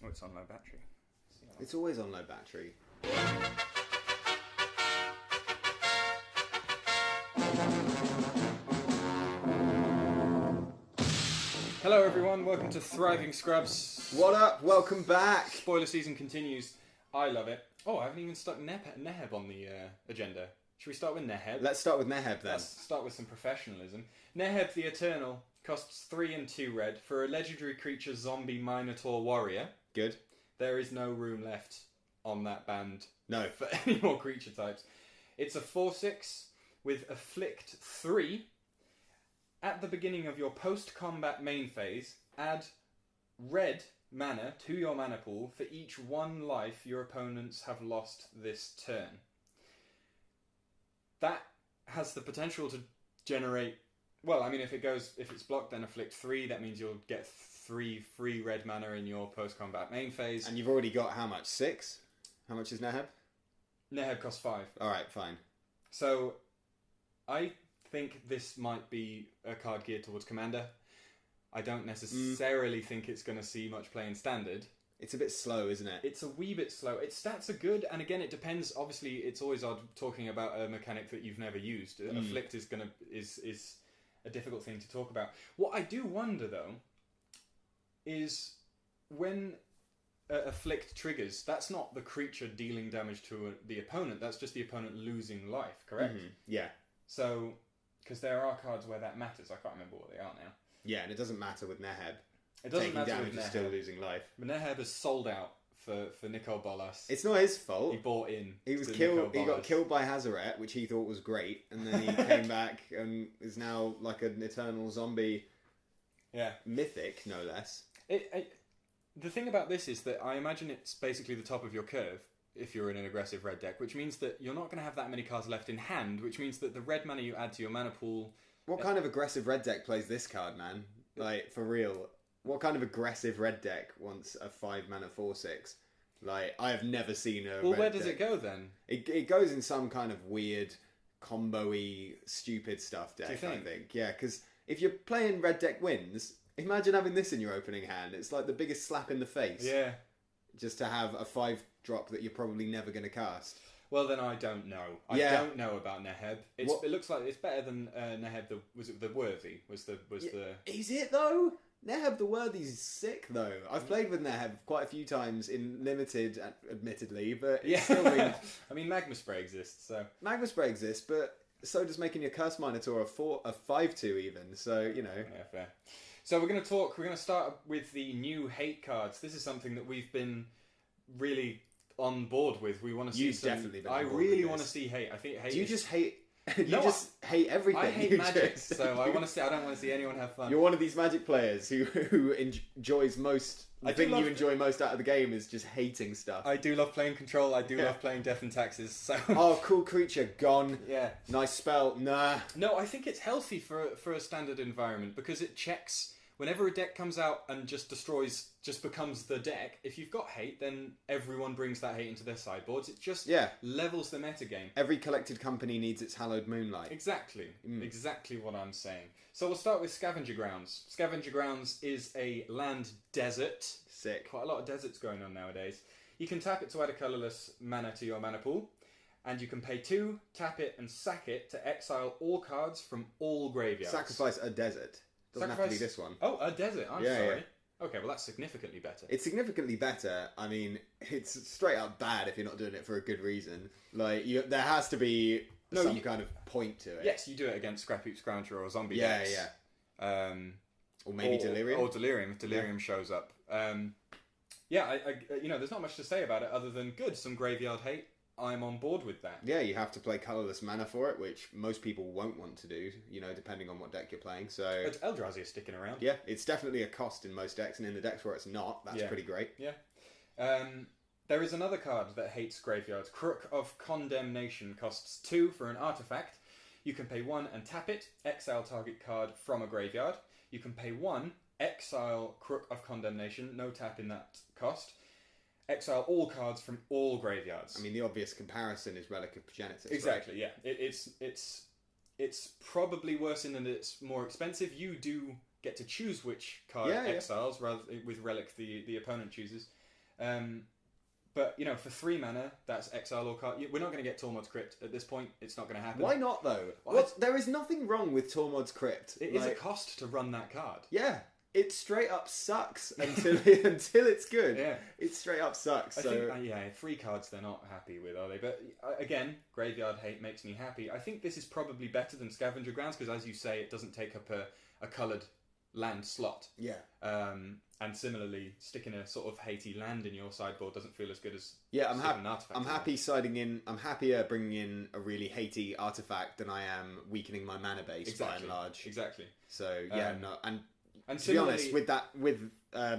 Oh, it's on low battery. It's always on low battery. Hello everyone, welcome to Thriving Scrubs. What up? Welcome back. Spoiler season continues. I love it. Oh, I haven't even stuck Neheb on the agenda. Should we start with Neheb? Let's start with Neheb then. Let's start with some professionalism. Neheb the Eternal costs 3 and 2 red for a legendary creature zombie Minotaur warrior. Good. There is no room left on that band No. for any more creature types. It's a 4/6 with Afflict 3. At the beginning of your post-combat main phase, add red mana to your mana pool for each 1 life your opponents have lost this turn. That has the potential to generate... Well, I mean, if it's blocked, then Afflict 3. That means you'll get 3 free red mana in your post-combat main phase. And you've already got how much? 6? How much is Neheb? Neheb costs 5. Alright, fine. So, I think this might be a card geared towards Commander. I don't necessarily think it's going to see much play in Standard. It's a bit slow, isn't it? It's a wee bit slow. Its stats are good, and again, it depends. Obviously, it's always odd talking about a mechanic that you've never used. Afflict is a difficult thing to talk about. What I do wonder, though, is when Afflict triggers, that's not the creature dealing damage to the opponent. That's just the opponent losing life, correct? Mm-hmm. Yeah. So, because there are cards where that matters. I can't remember what they are now. Yeah, and it doesn't matter with Neheb. It doesn't Taking matter damage with is still losing life. But Neheb has sold out for Nicol Bolas. It's not his fault. He bought in. He was killed. He got killed by Hazaret, which he thought was great, and then he came back and is now like an eternal zombie. Yeah, mythic, no less. The thing about this is that I imagine it's basically the top of your curve if you're in an aggressive red deck, which means that you're not going to have that many cards left in hand, which means that the red mana you add to your mana pool... What kind of aggressive red deck plays this card, man? Like, for real. What kind of aggressive red deck wants a 5 mana 4/6? Like, I have never seen a Well, red where does deck. it go then? It goes in some kind of weird, combo-y, stupid stuff deck, Do you think? I think. Yeah, because if you're playing red deck wins, imagine having this in your opening hand. It's like the biggest slap in the face. Yeah. Just to have a 5-drop that you're probably never going to cast. Well, then I don't know. I don't know about Neheb. It looks like it's better than Neheb. Was it the Worthy? Is it though? Neheb the Worthy's sick though. I've played with Neheb quite a few times in limited, admittedly, but it's still been... I mean, Magma Spray exists, so Magma Spray exists, but so does making your Curse Minotaur a 5/2 even. So you know. Yeah, fair. So we're going to start with the new hate cards. This is something that we've been really on board with. We want to see You've definitely been on I board really with want to this. see hate. I think hate. Do you is... just hate? You No, just hate everything. I hate you magic, just- so I want to see. I don't want to see anyone have fun. You're one of these Magic players who enjoys most. The thing you enjoy most out of the game is just hating stuff. I do love playing Control. I do love playing Death and Taxes. So Oh, cool creature gone. yeah. Nice spell. Nah. No, I think it's healthy for a standard environment because it checks whenever a deck comes out and just becomes the deck. If you've got hate, then everyone brings that hate into their sideboards. It just levels the metagame. Every collected company needs its hallowed moonlight. Exactly. Exactly what I'm saying. So we'll start with Scavenger Grounds. Scavenger Grounds is a land desert. Sick. Quite a lot of deserts going on nowadays. You can tap it to add a colourless mana to your mana pool. And you can pay 2, tap it, and sack it to exile all cards from all graveyards. Sacrifice a desert. Doesn't have to be this one. Oh, a desert. I'm Yeah, sorry. Okay, well that's significantly better. It's significantly better. I mean, it's straight up bad if you're not doing it for a good reason. Like, there has to be some kind of point to it. Yes, you do it against Scrap Heap Scrounger or Zombie decks. Yeah. Or maybe Delirium. Or Delirium, if Delirium shows up. There's not much to say about it other than good. Some graveyard hate. I'm on board with that. Yeah, you have to play colourless mana for it, which most people won't want to do, depending on what deck you're playing. So But Eldrazi is sticking around. yeah, it's definitely a cost in most decks, and in the decks where it's not, that's pretty great. Yeah. There is another card that hates graveyards. Crook of Condemnation costs 2 for an artifact. You can pay 1 and tap it, exile target card from a graveyard. You can pay 1, exile Crook of Condemnation, no tap in that cost. Exile all cards from all graveyards. I mean, the obvious comparison is Relic of Progenitus. Exactly, right? yeah. It's probably worse in that it's more expensive. You do get to choose which card exiles, rather with Relic the opponent chooses. But, you know, for 3 mana, that's exile or card. We're not going to get Tormod's Crypt at this point. It's not going to happen. Why not, though? There is nothing wrong with Tormod's Crypt. It is a cost to run that card. Yeah. It straight up sucks until it's good. Yeah. It straight up sucks. I think, 3 cards they're not happy with, are they? But, again, Graveyard Hate makes me happy. I think this is probably better than Scavenger Grounds, because, as you say, it doesn't take up a coloured land slot. Yeah. And similarly, sticking a sort of Haiti land in your sideboard doesn't feel as good as I'm happier bringing in a really Haiti artifact than I am weakening my mana base by and large. Exactly. So and to be honest, with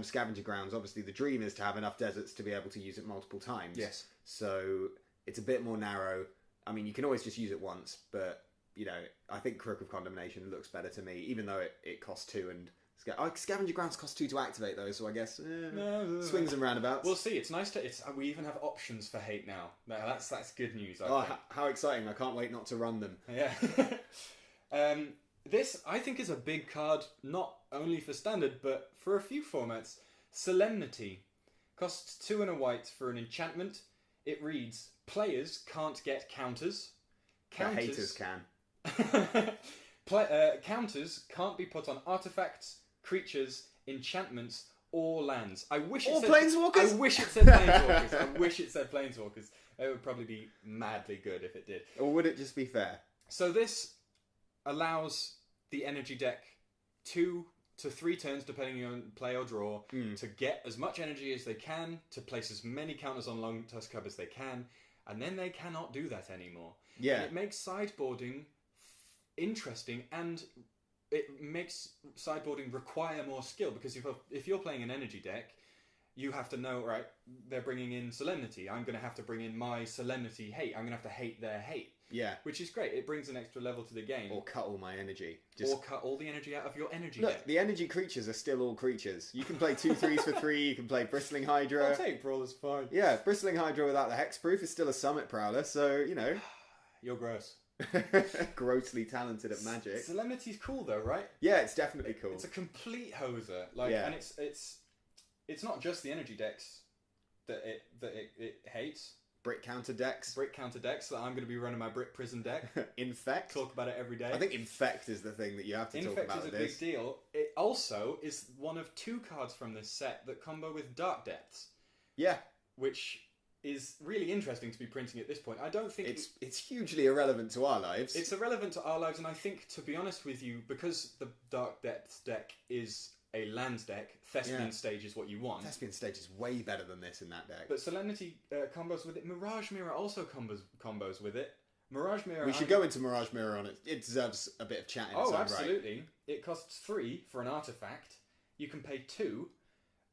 Scavenger Grounds, obviously the dream is to have enough deserts to be able to use it multiple times. Yes. So it's a bit more narrow. I mean, you can always just use it once, but you know, I think Crook of Condemnation looks better to me, even though it costs 2 and. Scavenger Grounds costs 2 to activate though, so I guess swings and roundabouts. We'll see. It's nice we even have options for hate now. That's good news. I think. How exciting! I can't wait not to run them. Yeah. This I think is a big card, not only for standard but for a few formats. Solemnity costs 2 and a white for an enchantment. It reads: players can't get counters. Haters can. Counters can't be put on artifacts, creatures, enchantments, or lands. I wish it said planeswalkers. I wish it said planeswalkers. I wish it said planeswalkers. It would probably be madly good if it did. Or would it just be fair? So this allows the energy deck 2 to 3 turns, depending on play or draw, to get as much energy as they can, to place as many counters on Long Tusk Cub as they can, and then they cannot do that anymore. Yeah. And it makes sideboarding interesting, and it makes sideboarding require more skill, because if you're playing an energy deck, you have to know, right, they're bringing in Solemnity, I'm going to have to bring in my Solemnity hate, I'm going to have to hate their hate. Yeah. Which is great, it brings an extra level to the game. Or cut all my energy. Or cut all the energy out of your energy Look, deck. the energy creatures are still all creatures. You can play 2/3s for 3, you can play Bristling Hydra. I'll take Brawler's fine. Yeah, Bristling Hydra without the Hexproof is still a Summit Prowler, so, you know. You're gross. Grossly talented at Magic. Solemnity's cool though, right? Yeah, it's definitely cool. It's a complete hoser, and it's not just the energy decks that it hates. Brick counter decks. Brick counter decks that I'm going to be running my Brick Prison deck. Infect. Talk about it every day. I think Infect is the thing that you have to talk about with this. Infect is a big deal. It also is one of 2 cards from this set that combo with Dark Depths. Yeah. Which is really interesting to be printing at this point. I don't think it's hugely irrelevant to our lives. It's irrelevant to our lives, and I think, to be honest with you, because the Dark Depths deck is a lands deck, Thespian Stage is what you want. Thespian Stage is way better than this in that deck. But Solemnity combos with it. Mirage Mirror also combos with it. Mirage Mirror... We should go into Mirage Mirror on it. It deserves a bit of chat in its own right. Absolutely. It costs 3 for an artifact. You can pay 2.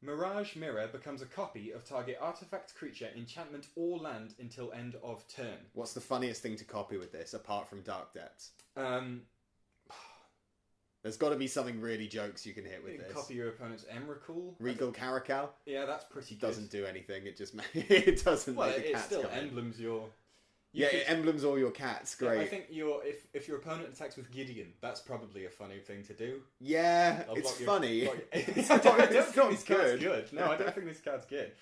Mirage Mirror becomes a copy of target artifact, creature, enchantment, or land until end of turn. What's the funniest thing to copy with this, apart from Dark Depths? There's got to be something really jokes you can hit with this. Copy your opponent's Emrakul. Regal Caracal. Yeah, that's pretty good. Doesn't do anything. It just it doesn't. Well, make the it cats still come emblems your. It emblems all your cats. Great. Yeah, I think if your opponent attacks with Gideon, that's probably a funny thing to do. Yeah, it's funny. I don't think this card's good. No, I don't think this card's good.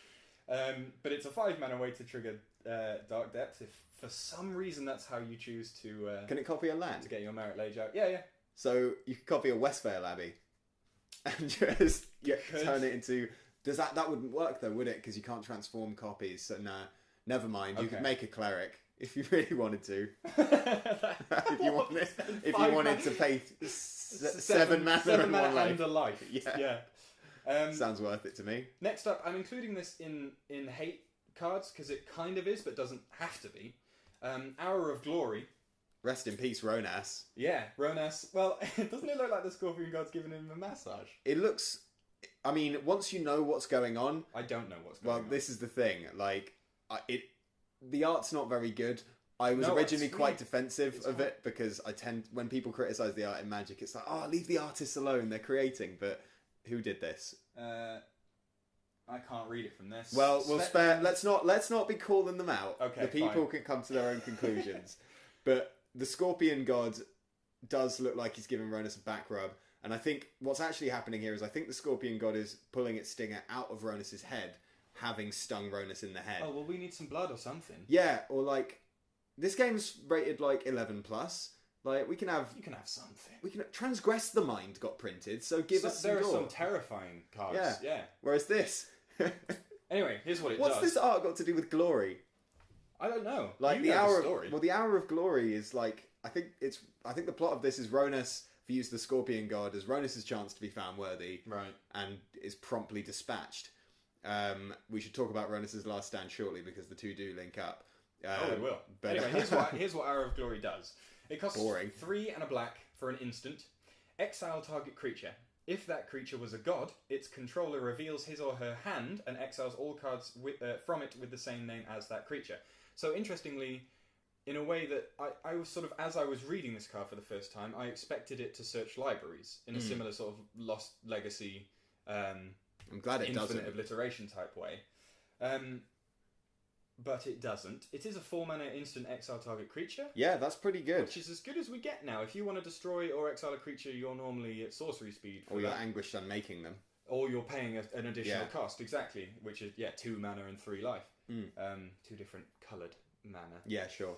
But it's a 5 mana way to trigger Dark Depths. If for some reason that's how you choose to. Can it copy a land to get your Merit Lage out? Yeah. So you could copy a Westvale Abbey and just turn it into... That wouldn't work though, would it? Because you can't transform copies. So never mind. You could make a cleric if you really wanted to. if you wanted to pay 7 mana and 1 life. And a life. Yeah. Sounds worth it to me. Next up, I'm including this in hate cards because it kind of is, but doesn't have to be. Hour of Glory. Rest in peace, Ronas. Yeah, Ronas. Well, doesn't it look like the Scorpion God's giving him a massage? It looks... I mean, once you know what's going on... I don't know what's going on. Well, this is the thing. Like, the art's not very good. I was originally quite defensive of it because when people criticise the art in Magic, it's like, leave the artists alone. They're creating. But who did this? I can't read it from this. Well, we'll spare... Let's not be calling them out. Okay, the people can come to their own conclusions. But... The Scorpion God does look like he's giving Ronis a back rub. And I think what's actually happening here is I think the Scorpion God is pulling its stinger out of Ronis's head having stung Ronis in the head. Oh, well, we need some blood or something. Yeah, or like, this game's rated like 11 plus. Like, we can have... You can have something. We can Transgress the Mind got printed, so give us some There are gore. some terrifying cards. Yeah. Whereas this... Anyway, here's what it What's does. this art got to do with glory? I don't know. Like, you know the story. the Hour of Glory is like... I think the plot of this is Ronis views the Scorpion God as Ronis' chance to be found worthy. Right. And is promptly dispatched. We should talk about Ronis' last stand shortly, because the two do link up. We will. But anyway, here's what Hour of Glory does. It costs 3 and a black for an instant. Exile target creature. If that creature was a god, its controller reveals his or her hand and exiles all cards from it with the same name as that creature. So interestingly, in a way that I was sort of, as I was reading this card for the first time, I expected it to search libraries in a similar sort of Lost Legacy, I'm glad it infinite doesn't. obliteration type way. But it doesn't. It is a 4-mana instant exile target creature. Yeah, that's pretty good. Which is as good as we get now. If you want to destroy or exile a creature, you're normally at sorcery speed. Or you're anguished on making them. Or you're paying an additional cost, exactly. Which is, 2 mana and 3 life. 2 different coloured mana. Yeah, sure.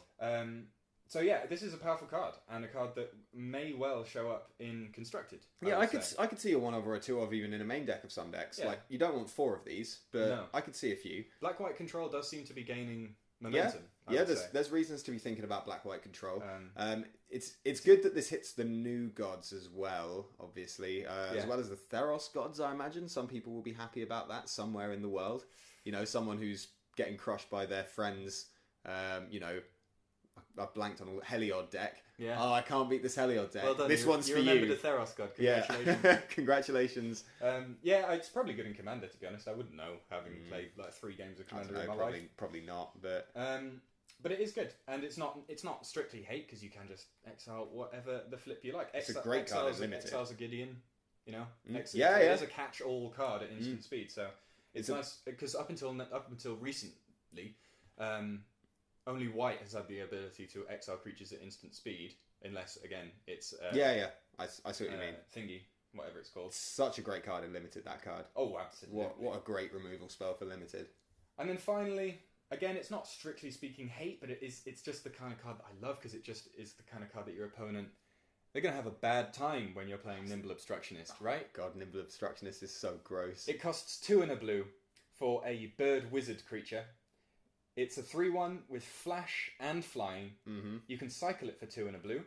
So yeah, this is a powerful card, and a card that may well show up in Constructed. I could see a 1 of or a 2 of even in a main deck of some decks. Yeah. Like, you don't want 4 of these, but I could see a few. Black-white control does seem to be gaining momentum. There's reasons to be thinking about black-white control. It's good that this hits the new gods as well, obviously, as well as the Theros gods. I imagine some people will be happy about that somewhere in the world. You know, someone who's getting crushed by their friends. I've blanked on a Heliod deck. Yeah. Oh, I can't beat this Heliod deck. Well done. This one's for you. You remembered the Theros god. Congratulations. Yeah. Congratulations. It's probably good in Commander, to be honest. I wouldn't know, having played like 3 games of Commander in my life. Probably not, but it is good, and it's not strictly hate, because you can just exile whatever the flip you like. It's a great card. Exiles a Gideon, you know. It is a catch-all card at instant speed, so it's nice because up until recently. Only white has had the ability to exile creatures at instant speed, unless, again, it's... I see what you mean. Thingy, whatever it's called. Such a great card in Limited, that card. Oh, absolutely. What a great removal spell for Limited. And then finally, again, it's not strictly speaking hate, but it's just the kind of card that I love, because it just is the kind of card that your opponent... They're going to have a bad time when you're playing Nimble Obstructionist, right? God, Nimble Obstructionist is so gross. It costs 2 and a blue for a bird wizard creature. It's a 3/1 with flash and flying. Mm-hmm. You can cycle it for 2 and a blue.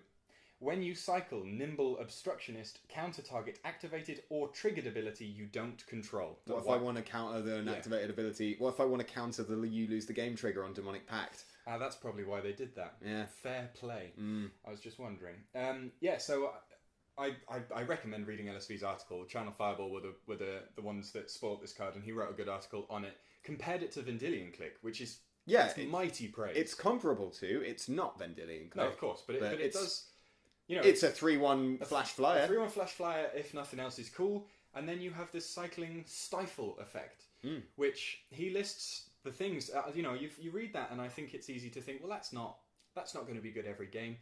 When you cycle Nimble Obstructionist, counter target activated or triggered ability you don't control. What if I want to counter the activated ability? What if I want to counter the you lose the game trigger on Demonic Pact? That's probably why they did that. Yeah. Fair play. I was just wondering. So I recommend reading LSV's article. Channel Fireball were the ones that spoiled this card, and he wrote a good article on it. Compared it to Vendilion Click, which is... Yeah, mighty praise. It's comparable to. It's not Vendilion Click. No, of course, but it does. You know, it's a 3/1 flash flyer. A 3/1 flash flyer, if nothing else, is cool. And then you have this cycling stifle effect, which he lists the things. You read that, and I think it's easy to think, well, that's not going to be good every game.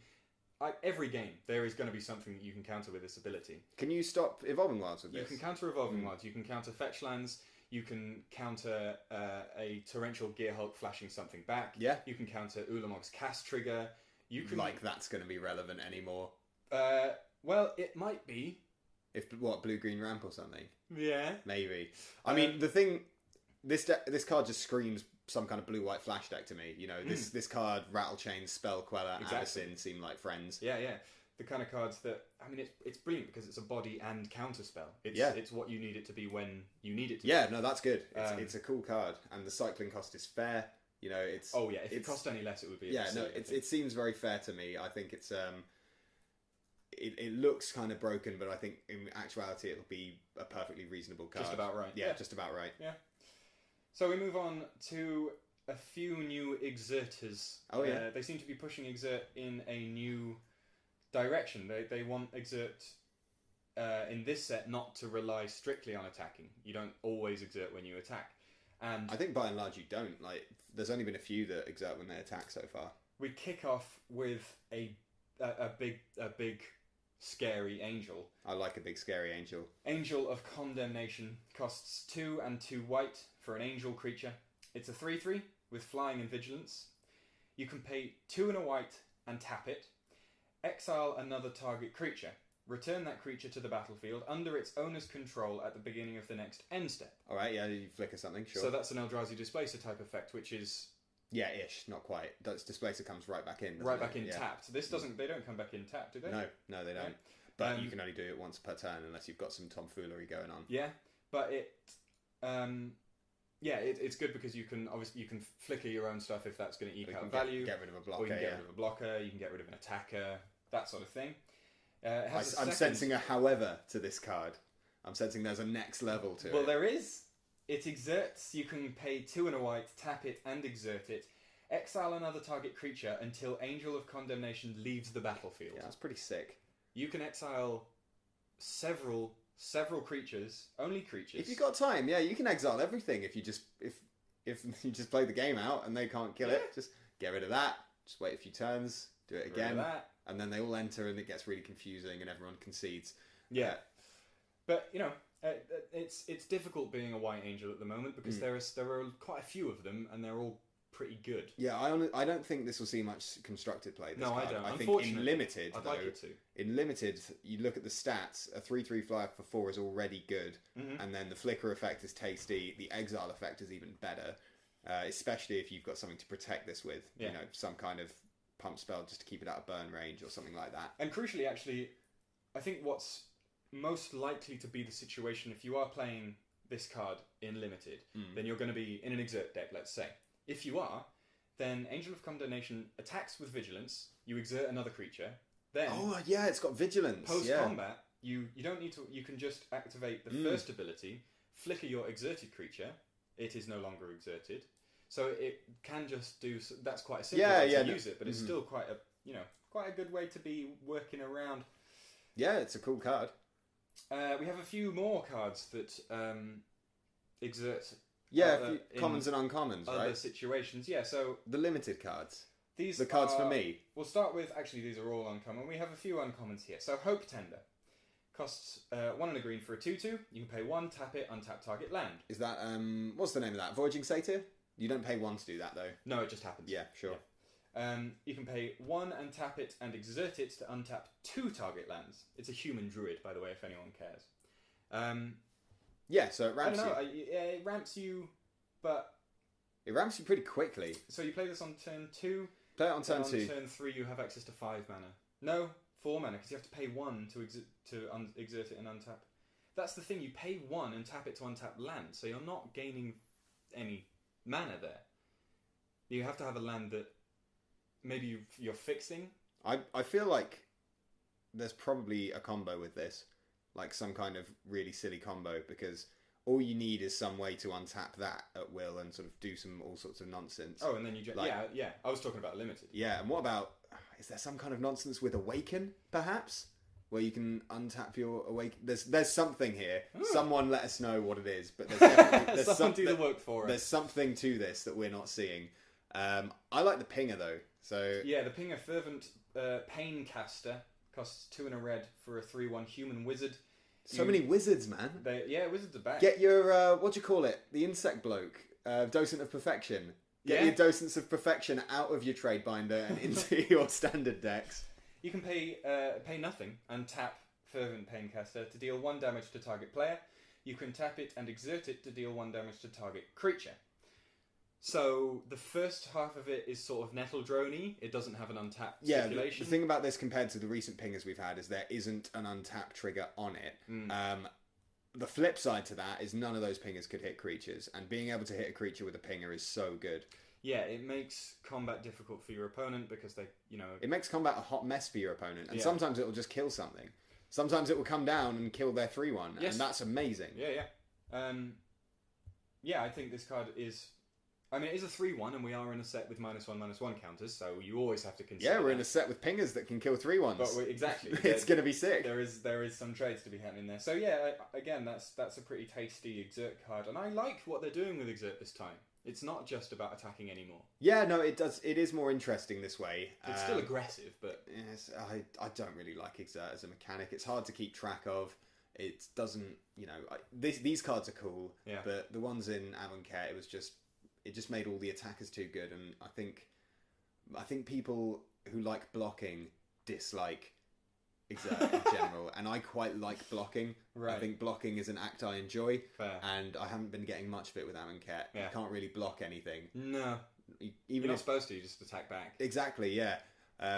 Every game, there is going to be something that you can counter with this ability. Can you stop Evolving Wilds with this? You can counter Evolving Wilds. You can counter fetch lands. You can counter a Torrential Gearhulk flashing something back. Yeah. You can counter Ulamog's cast trigger. You can that's going to be relevant anymore. Well, it might be. If blue-green ramp or something. Yeah. Maybe. I mean, the thing, this card just screams some kind of blue-white flash deck to me. You know, this card, Rattlechain, Spell Queller, Addison seem like friends. Yeah. The kind of cards that, I mean, it's brilliant because it's a body and counter spell. It's what you need it to be when you need it to be. Yeah, no, that's good. It's a cool card, and the cycling cost is fair. You know, it's... Oh, yeah, if it cost any less, it would be... Yeah, no, it seems very fair to me. I think it's... It looks kind of broken, but I think in actuality it'll be a perfectly reasonable card. Just about right. Yeah, just about right. Yeah. So we move on to a few new exerters. Oh, yeah. They seem to be pushing exert in a new... direction. They want exert in this set not to rely strictly on attacking. You don't always exert when you attack, and I think by and large you don't. Like, there's only been a few that exert when they attack so far. We kick off with a big scary angel. I like a big scary angel. Angel of Condemnation costs 2 and 2 white for an angel creature. It's a 3/3 with flying and vigilance. You can pay 2 and a white and tap it. Exile another target creature. Return that creature to the battlefield under its owner's control at the beginning of the next end step. Alright, yeah, you flicker something, sure. So that's an Eldrazi Displacer type effect, which is... Yeah, ish, not quite. Displacer comes right back in. Right back in tapped. This doesn't... They don't come back in tapped, do they? No, they don't. But you can only do it once per turn unless you've got some tomfoolery going on. Yeah, but it... it's good because you can flicker your own stuff if that's going to eke out value. Get rid of a blocker. Or you can get rid of a blocker, you can get rid of an attacker, that sort of thing. I'm sensing a however to this card. I'm sensing there's a next level to it. Well, there is. It exerts. You can pay 2 and a white, tap it, and exert it. Exile another target creature until Angel of Condemnation leaves the battlefield. Yeah, that's pretty sick. You can exile several creatures, only creatures. If you've got time, yeah, you can exile everything. If you just you just play the game out and they can't kill it, just get rid of that. Just wait a few turns, do it again, and then they all enter and it gets really confusing and everyone concedes. Yeah, but you know. It's difficult being a white angel at the moment because there are quite a few of them and they're all pretty good. Yeah, I don't think this will see much constructed play. This card. I don't. I think in limited, I'd like it to. In limited, you look at the stats. A 3/3 flyer for 4 is already good, and then the flicker effect is tasty. The exile effect is even better, especially if you've got something to protect this with. Yeah. You know, some kind of pump spell just to keep it out of burn range or something like that. And crucially, actually, I think what's most likely to be the situation if you are playing this card in limited, then you're going to be in an exert deck, let's say. If you are, then Angel of Condemnation attacks with vigilance, you exert another creature, then... Oh, yeah, it's got vigilance. Post-combat, you don't need to... You can just activate the first ability, flicker your exerted creature, it is no longer exerted, so it can just do... That's quite a simple way to use it, but it's still quite a good way to be working around. Yeah, it's a cool card. We have a few more cards that exert... Yeah, commons and uncommons, other situations. Yeah, so... The limited cards. These the cards for me. We'll start with... Actually, these are all uncommon. We have a few uncommons here. So, Hope Tender. Costs 1 and a green for a 2/2. You can pay 1, tap it, untap target land. Is that... what's the name of that? Voyaging Satyr? You don't pay 1 to do that, though. No, it just happens. Yeah, sure. Yeah. You can pay 1 and tap it and exert it to untap 2 target lands. It's a human druid, by the way, if anyone cares. Yeah, so it ramps you. I don't know. you. It ramps you, but... It ramps you pretty quickly. So you play this on turn 2. Play it on turn 2. On turn 3 you have access to 5 mana. No, 4 mana, because you have to pay 1 to exert it and untap. That's the thing, you pay 1 and tap it to untap land, so you're not gaining any mana there. You have to have a land that maybe you're fixing. I feel like there's probably a combo with this. Like some kind of really silly combo, because all you need is some way to untap that at will and sort of do all sorts of nonsense. Oh, and then you yeah. I was talking about limited. Yeah, and what about, is there some kind of nonsense with Awaken, perhaps? Where you can untap your Awaken... There's something here. Someone let us know what it is, but there's definitely... Someone do the work for us. There's something to this that we're not seeing. I like the Pinger, though. So yeah, the Pinger Fervent Paincaster costs 2 and a red for a 3/1 human wizard. So many wizards, man. Wizards are back. Get your, what do you call it? The insect bloke. Docent of Perfection. Get your Docents of Perfection out of your trade binder and into your standard decks. You can pay nothing and tap Fervent Paincaster to deal 1 damage to target player. You can tap it and exert it to deal 1 damage to target creature. So the first half of it is sort of nettle drone-y. It doesn't have an untapped circulation. The thing about this compared to the recent pingers we've had is there isn't an untapped trigger on it. The flip side to that is none of those pingers could hit creatures, and being able to hit a creature with a pinger is so good. Yeah, it makes combat difficult for your opponent because they, It makes combat a hot mess for your opponent, and sometimes it will just kill something. Sometimes it will come down and kill their 3/1, and that's amazing. Yeah. I think this card is I mean, it is a 3-1, and we are in a set with -1/-1 counters, so you always have to consider. Yeah, we're in a set with pingers that can kill 3-1s. But exactly, It's going to be sick. There is some trades to be had in there. So yeah, again, that's a pretty tasty exert card, and I like what they're doing with exert this time. It's not just about attacking anymore. Yeah, no, it does. It is more interesting this way. It's still aggressive, but yes, I don't really like exert as a mechanic. It's hard to keep track of. It doesn't, these cards are cool, yeah. But the ones in Amonkhet, it just made all the attackers too good, and I think people who like blocking dislike exert in general, and I quite like blocking. Right. I think blocking is an act I enjoy. Fair. And I haven't been getting much of it with Amonkhet. Yeah. You can't really block anything. No. Even You're not supposed to, you just attack back. Exactly, yeah.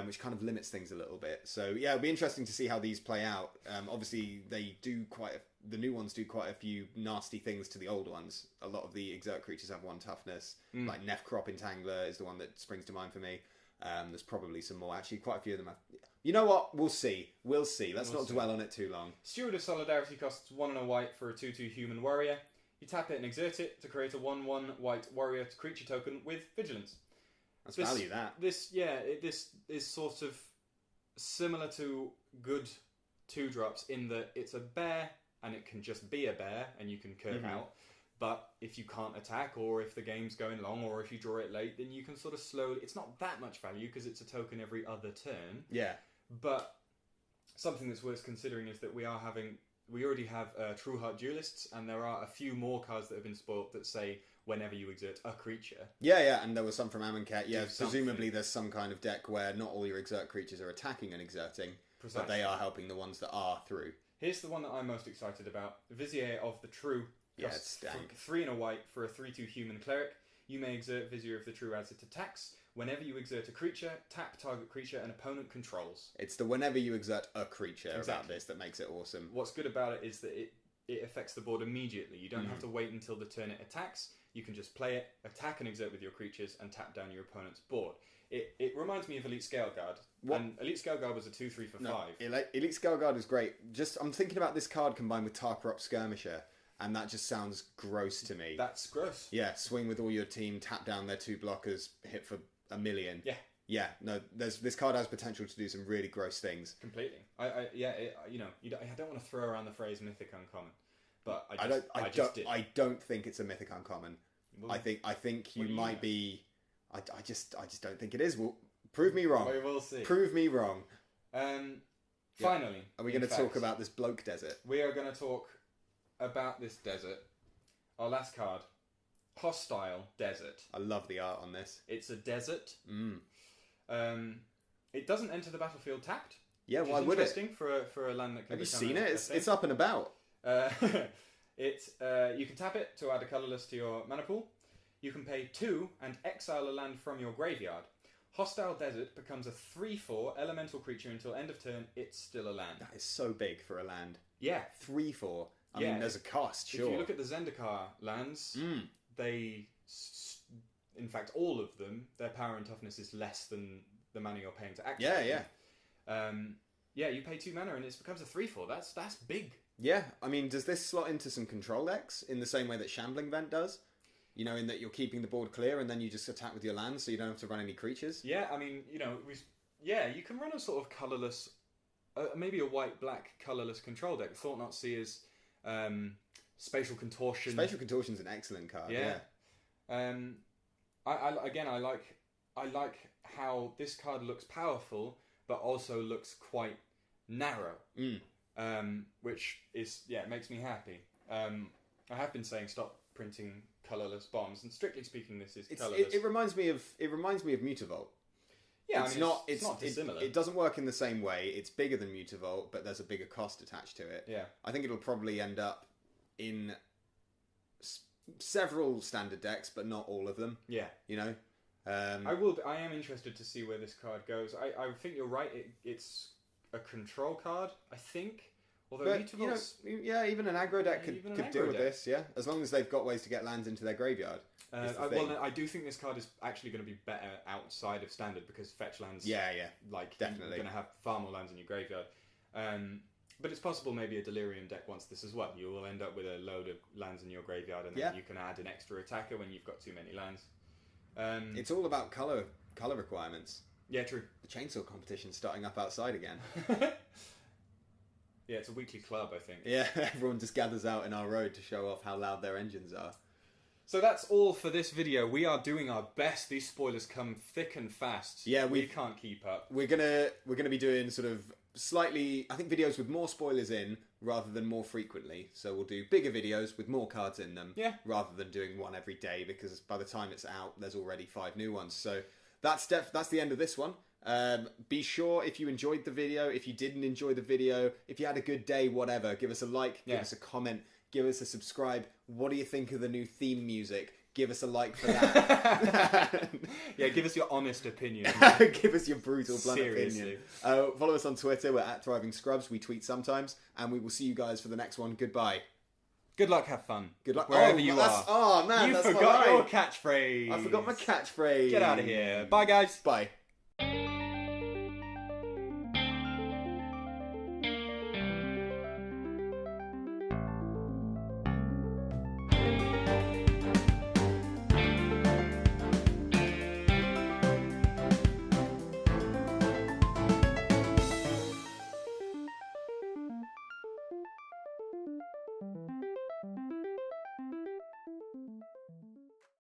Which kind of limits things a little bit. So yeah, it'll be interesting to see how these play out. Obviously, the new ones do quite a few nasty things to the old ones. A lot of the exert creatures have 1 toughness. Like Nephcrop Entangler is the one that springs to mind for me. There's probably some more. Actually, quite a few of them have. You know what? We'll see. Let's not dwell on it too long. Steward of Solidarity costs 1 and a white for a 2/2 human warrior. You tap it and exert it to create a 1/1 white warrior creature token with vigilance. Let's value that. This is sort of similar to good 2-drops in that it's a bear and it can just be a bear and you can curve out. But if you can't attack, or if the game's going long, or if you draw it late, then you can sort of slowly... It's not that much value because it's a token every other turn. Yeah. But something that's worth considering is that we already have True Heart Duelists, and there are a few more cards that have been spoilt that say whenever you exert a creature. Yeah, and there was some from Amonkhet. Yeah, presumably there's some kind of deck where not all your exert creatures are attacking and exerting, Precisely. But they are helping the ones that are through. Here's the one that I'm most excited about. Vizier of the True. Yeah, it's dank. 3 and a white for a 3/2 human cleric. You may exert Vizier of the True as it attacks. Whenever you exert a creature, tap target creature an opponent controls. It's the whenever you exert a creature about this that makes it awesome. What's good about it is that it affects the board immediately. You don't have to wait until the turn it attacks. You can just play it, attack and exert with your creatures, and tap down your opponent's board. It reminds me of Elite Scale Guard. And Elite Scale Guard was a 2/3 for 5. Elite Scale Guard is great. I'm thinking about this card combined with Tarkarop Skirmisher, and that just sounds gross to me. That's gross. Yeah, swing with all your team, tap down their 2 blockers, hit for 1 million. Yeah. Yeah, no, this card has potential to do some really gross things. Completely. I don't want to throw around the phrase mythic uncommon, but I don't think it's a mythic uncommon. Well, I think you might be. I just don't think it is. Well, prove me wrong. We will see. Prove me wrong. Finally, are we going to talk about this bloke desert? We are going to talk about this desert. Our last card, Hostile Desert. I love the art on this. It's a desert. It doesn't enter the battlefield tapped. Yeah, why would it? Interesting for a land that can. Have you seen it? It's up and about. You can tap it to add a colourless to your mana pool. You can pay 2 and exile a land from your graveyard. Hostile Desert becomes a 3/4 elemental creature until end of turn. It's still a land. That is so big for a land. Yeah. 3/4. I mean, there's a cost, sure. If you look at the Zendikar lands, in fact, all of them, their power and toughness is less than the mana you're paying to activate. Yeah. You pay 2 mana and it becomes a 3/4. That's big. Yeah, I mean, does this slot into some control decks in the same way that Shambling Vent does? You know, in that you're keeping the board clear and then you just attack with your lands so you don't have to run any creatures? Yeah, I mean, you can run a sort of colourless, maybe a white-black colourless control deck. Thought-Knot Seers, Spatial Contortion. Spatial Contortion's an excellent card, yeah. I like how this card looks powerful, but also looks quite narrow. Which is, makes me happy. I have been saying stop printing colourless bombs, and strictly speaking, this is colourless. It reminds me of Mutavault. Yeah, it's not dissimilar. It doesn't work in the same way. It's bigger than Mutavault, but there's a bigger cost attached to it. Yeah, I think it'll probably end up in several standard decks, but not all of them. Yeah, I am interested to see where this card goes. I think you're right. It's a control card, I think. Although even an aggro deck could deal with this, as long as they've got ways to get lands into their graveyard. I do think this card is actually going to be better outside of standard because fetch lands. Definitely. You're going to have far more lands in your graveyard. But it's possible maybe a Delirium deck wants this as well. You will end up with a load of lands in your graveyard, and then you can add an extra attacker when you've got too many lands. It's all about colour requirements. Yeah, true. The chainsaw competition's starting up outside again. Yeah, it's a weekly club, I think. Yeah, everyone just gathers out in our road to show off how loud their engines are. So that's all for this video. We are doing our best. These spoilers come thick and fast. Yeah, we can't keep up. We're gonna be doing sort of slightly, I think, videos with more spoilers in rather than more frequently. So we'll do bigger videos with more cards in them, rather than doing one every day, because by the time it's out, there's already 5 new ones. So that's the end of this one. Be sure, if you enjoyed the video, if you didn't enjoy the video, if you had a good day, whatever, give us a like, give us a comment, give us a subscribe. What do you think of the new theme music? Give us a like for that. Yeah, give us your honest opinion. Give us your brutal, blunt opinion. Follow us on Twitter. We're at Thriving Scrubs. We tweet sometimes. And we will see you guys for the next one. Goodbye. Good luck, have fun. Good luck. Wherever you are. Oh, man, you that's forgot your catchphrase. I forgot my catchphrase. Get out of here. Bye, guys. Bye.